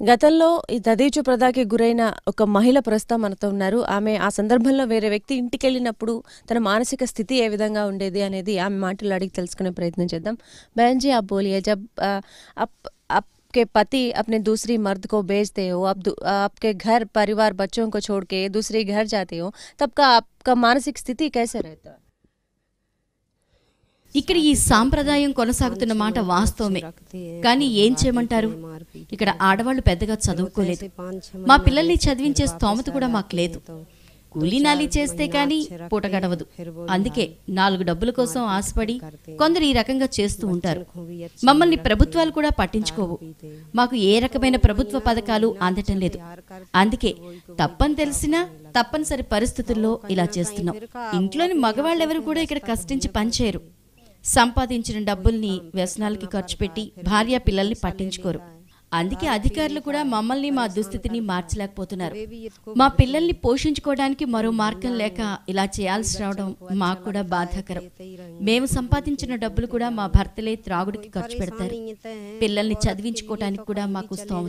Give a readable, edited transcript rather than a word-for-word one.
గతంలో ఈ దదీచు ప్రదాకి గురైన ఒక మహిళ ప్రస్తుతం మనతో ఉన్నారు. ఆమె ఆ సందర్భంలో వేరే వ్యక్తి ఇంటికెళ్ళినప్పుడు తన మానసిక స్థితి ఏ విధంగా ఉండేది అనేది ఆమె మాటల్లో అడిగి తెలుసుకునే ప్రయత్నం చేద్దాం. బहन जी आप बोलिए जब आप आपके पति अपने दूसरी मर्द को बेचते हो, आपके घर परिवार बच्चों को छोड़ के दूसरे घर जाते हो, तब का आपका मानसिक स्थिति कैसे रहता है? ఇక్కడ ఈ సాంప్రదాయం కొనసాగుతున్న మాట వాస్తవమే. కానీ ఏం చేయమంటారు, ఇక్కడ ఆడవాళ్లు పెద్దగా చదువుకోలేదు. మా పిల్లల్ని చదివించే స్తోమత కూడా మాకు లేదు. కూలీనాలి చేస్తే కానీ పూట గడవదు. అందుకే 4 డబ్బుల కోసం ఆశపడి కొందరు ఈ రకంగా చేస్తూ ఉంటారు. మమ్మల్ని ప్రభుత్వాలు కూడా పట్టించుకోవు. మాకు ఏ రకమైన ప్రభుత్వ పథకాలు అందటం లేదు. అందుకే తప్పని తెలిసినా తప్పనిసరి పరిస్థితుల్లో ఇలా చేస్తున్నాం. ఇంట్లోని మగవాళ్ళెవరు కూడా ఇక్కడ కష్టించి పనిచేయరు. సంపాదించిన డబ్బుల్ని వ్యసనాలకి ఖర్చు పెట్టి భార్య పిల్లల్ని పట్టించుకోరు. అందుకే అధికారులు కూడా మమ్మల్ని మా దుస్థితిని మార్చలేకపోతున్నారు. మా పిల్లల్ని పోషించుకోవడానికి మరో మార్గం లేక ఇలా చేయాల్సి రావడం మాకు కూడా బాధాకరం. మేము సంపాదించిన డబ్బులు కూడా మా భర్తలే త్రాగుడికి ఖర్చు పెడతారు. పిల్లల్ని చదివించుకోవడానికి కూడా మాకు స్తోమత